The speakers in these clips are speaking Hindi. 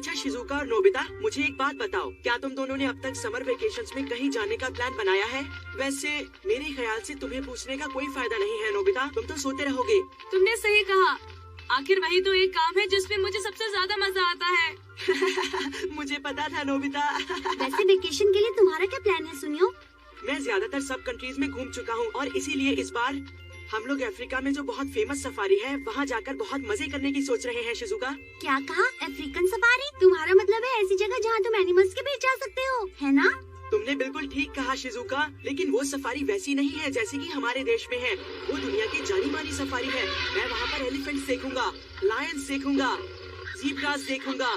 अच्छा शिजुका और नोबिता, मुझे एक बात बताओ, क्या तुम दोनों ने अब तक समर वेकेशंस में कहीं जाने का प्लान बनाया है? वैसे मेरे ख्याल से तुम्हें पूछने का कोई फायदा नहीं है नोबिता, तुम तो सोते रहोगे। तुमने सही कहा, आखिर वही तो एक काम है जिसमें मुझे सबसे ज्यादा मजा आता है। मुझे पता था नोबिता। वैसे वेकेशन के लिए तुम्हारा क्या प्लान है सुनियो? मैं ज्यादातर सब कंट्रीज में घूम चुका हूँ और इसीलिए इस बार हम लोग अफ्रीका में जो बहुत फेमस सफारी है वहाँ जाकर बहुत मजे करने की सोच रहे हैं शिजुका। क्या कहा? African safari? तुम्हारा मतलब है ऐसी जगह जहाँ तुम एनिमल्स के बीच जा सकते हो, है ना? तुमने बिल्कुल ठीक कहा शिजुका, लेकिन वो सफारी वैसी नहीं है जैसी कि हमारे देश में है। वो दुनिया की जानी मानी सफारी है। मैं वहाँ पर एलिफेंट्स देखूंगा, लायंस देखूंगा, ज़ीब्रास देखूंगा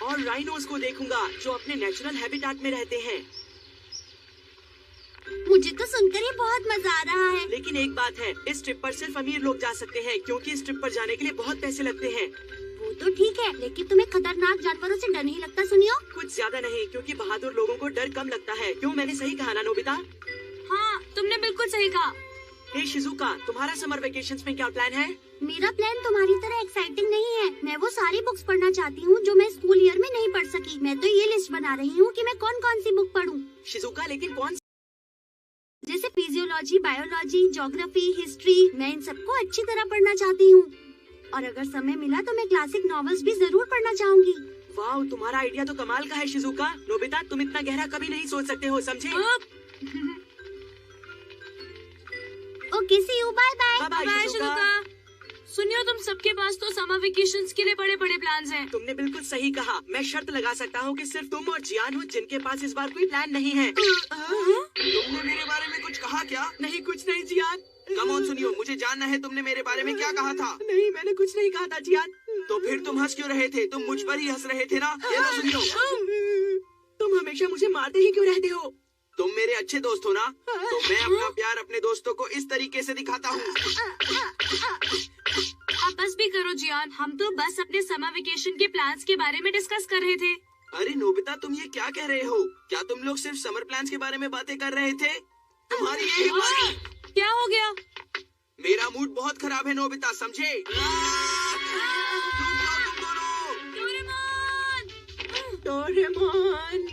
और राइनोस को देखूंगा जो अपने नेचुरल हैबिटेट में रहते हैं। मुझे तो सुनकर ही बहुत मजा आ रहा है। लेकिन एक बात है, इस ट्रिप पर सिर्फ अमीर लोग जा सकते हैं क्योंकि इस ट्रिप पर जाने के लिए बहुत पैसे लगते हैं। वो तो ठीक है, लेकिन तुम्हें खतरनाक जानवरों से डर नहीं लगता सुनियो? कुछ ज्यादा नहीं, क्योंकि बहादुर लोगों को डर कम लगता है। क्यों, मैंने सही कहा ना नोबिता? हाँ, तुमने बिल्कुल सही कहा। हे शिजुका, तुम्हारा समर वेकेशंस में क्या प्लान है? मेरा प्लान तुम्हारी तरह एक्साइटिंग नहीं है। मैं वो सारी बुक्स पढ़ना चाहती हूँ जो मैं स्कूल ईयर में नहीं पढ़ सकी। मैं तो ये लिस्ट बना रही हूँ कि मैं कौन कौन सी बुक पढूं। शिजुका, लेकिन कौन? जैसे फिजियोलॉजी, बायोलॉजी, ज्योग्राफी, हिस्ट्री, मैं इन सबको अच्छी तरह पढ़ना चाहती हूँ। और अगर समय मिला तो मैं क्लासिक नॉवेल्स भी जरूर पढ़ना चाहूँगी। वाह, तुम्हारा आइडिया तो कमाल का है शिजुका। नोबिता, तुम इतना गहरा कभी नहीं सोच सकते हो, समझे? Okay, see you, bye bye. Bye Shizuka. Suneo, तुम सबके पास तो समर वेकेशंस के लिए बड़े बड़े प्लान्स हैं। तुमने बिल्कुल सही कहा। मैं शर्त लगा सकता हूँ कि सिर्फ तुम और जियान हो जिनके पास इस बार कोई प्लान नहीं है। तुमने मेरे बारे में कुछ कहा क्या? नहीं, कुछ नहीं जियान। कम ऑन सुनियो, मुझे जानना है तुमने मेरे बारे में क्या कहा था। नहीं, मैंने कुछ नहीं कहा था जियान। तो फिर तुम हंस क्यों रहे थे? तुम मुझ पर ही हंस रहे थे ना? ये लो सुनियो। तुम हमेशा मुझे मारते ही क्यों रहते हो? तुम मेरे अच्छे दोस्त हो ना, तो मैं अपना प्यार अपने दोस्तों को इस तरीके से दिखाता हूँ। आप बस भी करो जियान, हम तो बस अपने समर वेकेशन के प्लान्स के बारे में डिस्कस कर रहे थे। अरे नोबिता, तुम ये क्या कह रहे हो? क्या तुम लोग सिर्फ समर प्लान्स के बारे में बातें कर रहे थे? तुम्हारी ये हिम्मत! क्या हो गया? मेरा मूड बहुत खराब है नोबिता, समझे? तुम दोनों! डोरेमोन!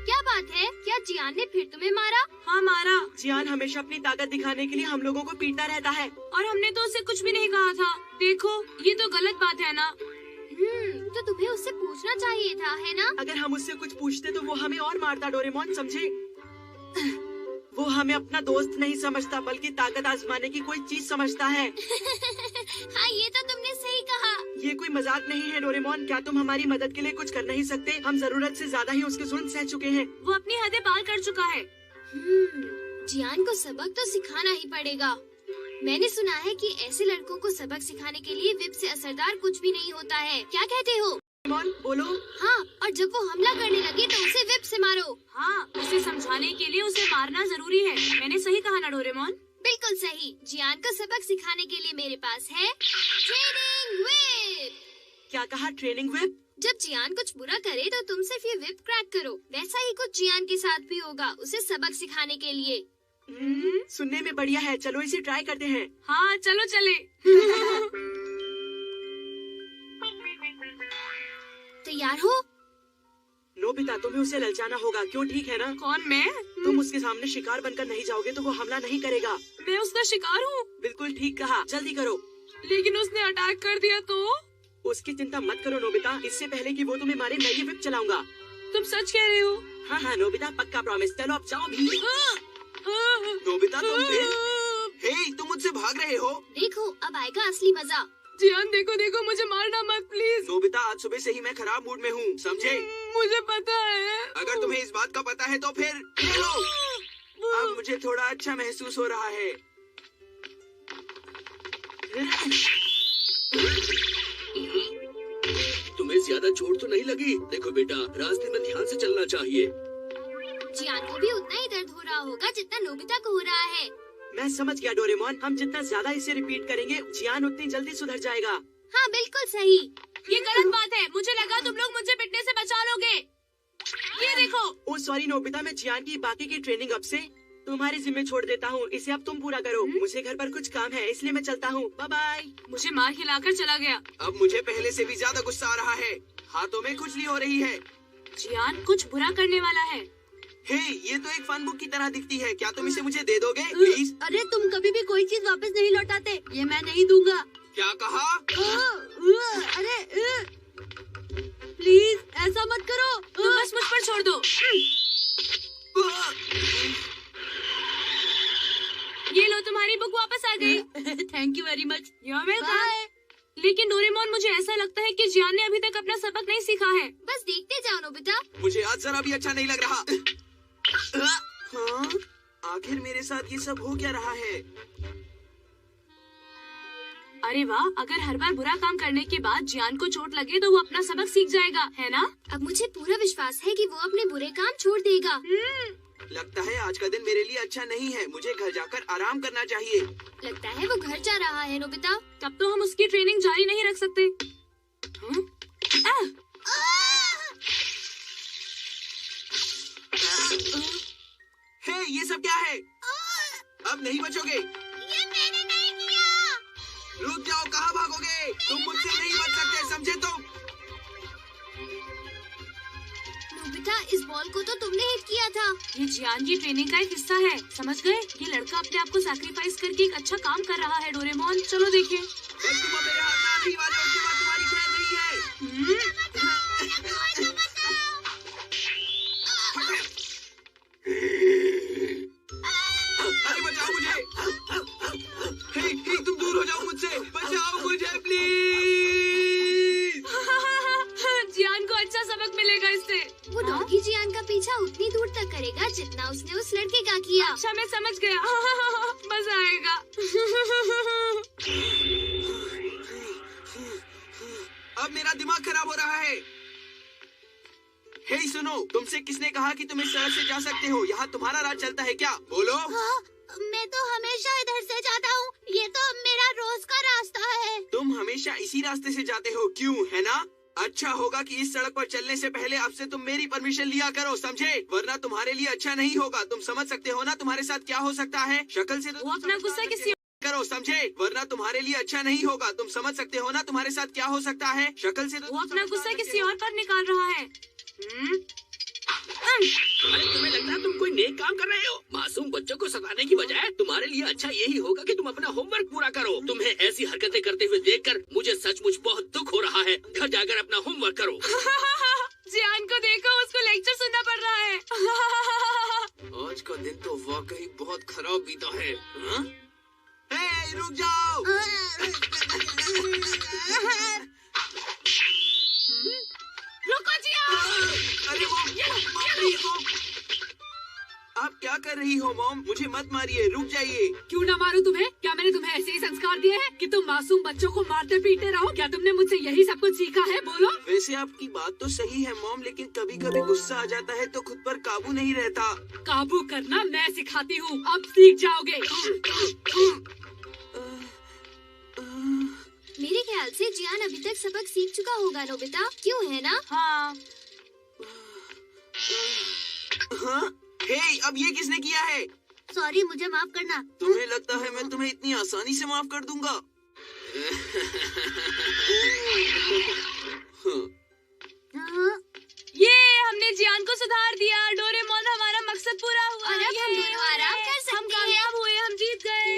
क्या बात है? क्या जियान ने फिर तुम्हें मारा? हाँ, मारा। जियान हमेशा अपनी ताकत दिखाने के लिए हम लोगों को पीटता रहता है। और हमने तो उसे कुछ भी नहीं कहा था। देखो, ये तो गलत बात है ना? तो तुम्हें उससे पूछना चाहिए था, है ना? अगर हम उससे कुछ पूछते तो वो हमें और मारता डोरेमोन, समझे? वो हमें अपना दोस्त नहीं समझता बल्कि ताकत आजमाने की कोई चीज समझता है। हाँ, ये तो तुमने सही कहा। ये कोई मजाक नहीं है डोरेमोन। क्या तुम हमारी मदद के लिए कुछ कर नहीं सकते? हम जरूरत से ज्यादा ही उसके जुल्म सह चुके हैं। वो अपनी हदें पार कर चुका है। जियान को सबक तो सिखाना ही पड़ेगा। मैंने सुना है कि ऐसे लड़कों को सबक सिखाने के लिए विप से असरदार कुछ भी नहीं होता है। क्या कहते हो? डोरेमोन, बोलो। हाँ, और जब वो हमला करने लगे तो उसे विप से मारो। हाँ, उसे समझाने के लिए उसे मारना जरूरी है। मैंने सही कहा ना डोरेमोन? बिल्कुल सही। जियान को सबक सिखाने के लिए मेरे पास है ट्रेनिंग व्हिप। क्या कहा? Training whip? जब जियान कुछ बुरा करे तो तुम सिर्फ ये व्हिप क्रैक करो। वैसा ही कुछ जियान के साथ भी होगा, उसे सबक सिखाने के लिए। सुनने में बढ़िया है, चलो इसे ट्राई करते हैं। हाँ, चलो चले। तैयार हो? नोबिता, तुम्हें उसे ललचाना होगा। क्यों, ठीक है ना? कौन, मैं? तुम उसके सामने शिकार बनकर नहीं जाओगे तो वो हमला नहीं करेगा। मैं उसका शिकार हूँ? बिल्कुल ठीक कहा, जल्दी करो। लेकिन उसने अटैक कर दिया तो? उसकी चिंता मत करो नोबिता, इससे पहले कि वो तुम्हें मारे मैं ये व्हिप चलाऊंगा। तुम सच कह रहे हो? हाँ हाँ नोबिता, पक्का प्रॉमिस। चलो अब जाओ भी। नोबिता, तुम फिर? हे, तुम मुझसे भाग रहे हो? देखो, अब आएगा असली मजा। जियान, देखो देखो, मुझे मारना मत प्लीज। नोबिता, आज सुबह से ही मैं खराब मूड में हूँ, समझे? मुझे पता है। अगर तुम्हें इस बात का पता है तो फिर ले लो। अब मुझे थोड़ा अच्छा महसूस हो रहा है। तुम्हें ज्यादा चोट तो नहीं लगी? देखो बेटा, रास्ते में ध्यान से चलना चाहिए। जियान को भी उतना ही दर्द हो रहा होगा जितना नोबिता को हो रहा है। मैं समझ गया डोरेमोन, हम जितना ज्यादा इसे रिपीट करेंगे जियान उतनी जल्दी सुधर जाएगा। हाँ, बिल्कुल सही। ये गलत बात है। मुझे लगा तुम लोग मुझे पिटने से बचा लोगे। ये देखो। ओ सॉरी नोबिता, मैं जियान की बाकी की ट्रेनिंग अब से तुम्हारी जिम्मे छोड़ देता हूँ, इसे अब तुम पूरा करो। मुझे घर पर कुछ काम है, इसलिए मैं चलता हूँ। Bye bye. मुझे मार खिलाकर चला गया। अब मुझे पहले से भी ज्यादा गुस्सा आ रहा है। हाथों में खुजली हो रही है। जियान कुछ बुरा करने वाला है। हे, ये तो एक फन बुक की तरह दिखती है। क्या तुम इसे मुझे दे दोगे प्लीज? अरे तुम कभी भी कोई चीज वापस नहीं लौटाते, ये मैं नहीं दूंगा। क्या कहा? अरे प्लीज ऐसा मत करो। तो बस मुझ पर छोड़ दो। ये लो, तुम्हारी बुक वापस आ गई। Thank you very much. You're welcome। लेकिन डोरेमोन, मुझे ऐसा लगता है कि जियान ने अभी तक अपना सबक नहीं सीखा है। बस देखते जाओ नोबिता। मुझे आज जरा भी अच्छा नहीं लग रहा। हाँ? आखिर मेरे साथ ये सब हो क्या रहा है? अरे वाह, अगर हर बार बुरा काम करने के बाद जियान को चोट लगे तो वो अपना सबक सीख जाएगा, है ना? अब मुझे पूरा विश्वास है कि वो अपने बुरे काम छोड़ देगा। लगता है आज का दिन मेरे लिए अच्छा नहीं है। मुझे घर जाकर आराम करना चाहिए। लगता है वो घर जा रहा है नोबिता। तब तो हम उसकी ट्रेनिंग जारी नहीं रख सकते। हे, ये सब क्या है? अब नहीं बचोगे। ये मैंने नहीं किया। रुक जाओ, कहाँ भागोगे? तुम मुझसे नहीं बच सकते, समझे तुम? नोबिता, इस बॉल को तो तुमने हिट किया था। ये जियान की ट्रेनिंग का एक हिस्सा है, समझ गए? ये लड़का अपने आप को सैक्रिफाइस करके एक अच्छा काम कर रहा है। डोरेमोन, चलो देखिए। बस तुम अब मेरे हाथ में आने ही वाले हो, उसके बाद तुम्हारी खैर नहीं है। अरे बचाओ मुझे। हे, तुम दूर हो जाओ मुझसे। बचाओ मुझे प्लीज। जियान को अच्छा सबक मिलेगा इससे। वो डॉगी जियान का पीछा उतनी दूर तक करेगा जितना उसने उस लड़के का किया। अच्छा, मैं समझ गया। मजा आएगा। अब मेरा दिमाग खराब हो रहा है। हे सुनो, तुमसे किसने कहा कि तुम इस सड़क से जा सकते हो? यहाँ तुम्हारा राज चलता है क्या? बोलो। हाँ, मैं तो हमेशा इधर से जाता हूँ। ये तो मेरा रोज का रास्ता है। तुम हमेशा इसी रास्ते से जाते हो, क्यों? है ना? अच्छा होगा कि इस सड़क पर चलने से पहले अब से तुम मेरी परमिशन लिया करो, समझे? वरना तुम्हारे लिए अच्छा नहीं होगा। तुम समझ सकते हो ना तुम्हारे साथ क्या हो सकता है? शक्ल से तो वो अपना गुस्सा किसी करो, समझे? वरना तुम्हारे लिए अच्छा नहीं होगा। तुम समझ सकते हो ना तुम्हारे साथ क्या हो सकता है? शक्ल से तो वो अपना गुस्सा किसी और पर निकाल रहा है। अरे तुम्हें लगता है तुम कोई नेक काम कर रहे हो? मासूम बच्चों को सताने की बजाय तुम्हारे लिए अच्छा यही होगा कि तुम अपना होमवर्क पूरा करो। तुम्हें ऐसी हरकतें करते हुए देखकर मुझे सचमुच बहुत दुख हो रहा है। घर जाकर अपना होमवर्क करो। जियान को देखो, उसको लेक्चर सुनना पड़ रहा है। आज का दिन तो वाकई बहुत खराब बीता है। हाँ? हे, रुक जाओ। रुको जियान। अरे वो आप क्या कर रही हो मॉम? मुझे मत मारिए, रुक जाइए। क्यों ना मारूं तुम्हें? क्या मैंने तुम्हें ऐसे ही संस्कार दिए हैं कि तुम मासूम बच्चों को मारते पीटते रहो? क्या तुमने मुझसे यही सब कुछ सीखा है? बोलो। वैसे आपकी बात तो सही है मॉम, लेकिन कभी कभी गुस्सा आ जाता है तो खुद पर काबू नहीं रहता। काबू करना मैं सिखाती हूँ, अब सीख जाओगे। मेरे ख्याल से जियान अभी तक सबक सीख चुका होगा नोबिता, क्यों है ना? हाँ। हाँ? हे, अब ये किसने किया है? सॉरी, मुझे माफ करना। तुम्हें लगता है मैं तुम्हें इतनी आसानी से माफ कर दूंगा? हाँ। ये हमने जियान को सुधार दिया। डोरेमोन, हमारा मकसद पूरा हुआ। और अब हम दोनों आराम कर सकते हम हैं। कामयाब हुए, हम जीत गए।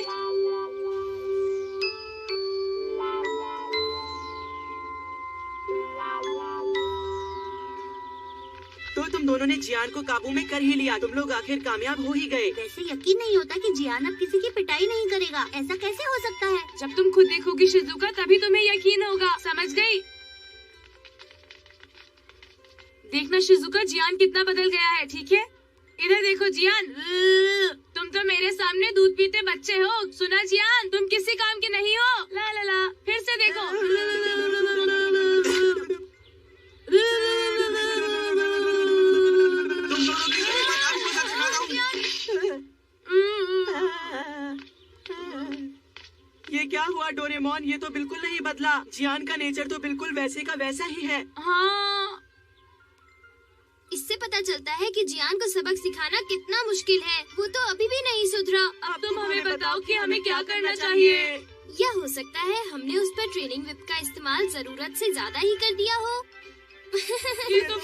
तो तुम दोनों ने जियान को काबू में कर ही लिया। तुम लोग आखिर कामयाब हो ही गए। वैसे यकीन नहीं होता कि जियान अब किसी की पिटाई नहीं करेगा। ऐसा कैसे हो सकता है? जब तुम खुद देखोगी शिजुका, तभी तुम्हें यकीन होगा, समझ गई? देखना शिजुका, जियान कितना बदल गया है, ठीक है? इधर देखो जियान, तुम तो मेरे सामने दूध पीते बच्चे हो। सुना जियान, तुम किसी काम के नहीं हो। ला ला ला, फिर से देखो। तुम दोनों की आज को सब सिखाता हूँ। ये क्या हुआ डोरेमोन? ये तो बिल्कुल नहीं बदला। जियान का नेचर तो बिल्कुल वैसे का वैसा ही है। हाँ, इससे पता पता चलता है कि जियान को सबक सिखाना कितना मुश्किल है। वो तो अभी भी नहीं सुधरा। अब तुम हमें बताओ कि हमें क्या करना चाहिए। या हो सकता है हमने उस पर ट्रेनिंग विप का इस्तेमाल जरूरत से ज्यादा ही कर दिया हो। ये तो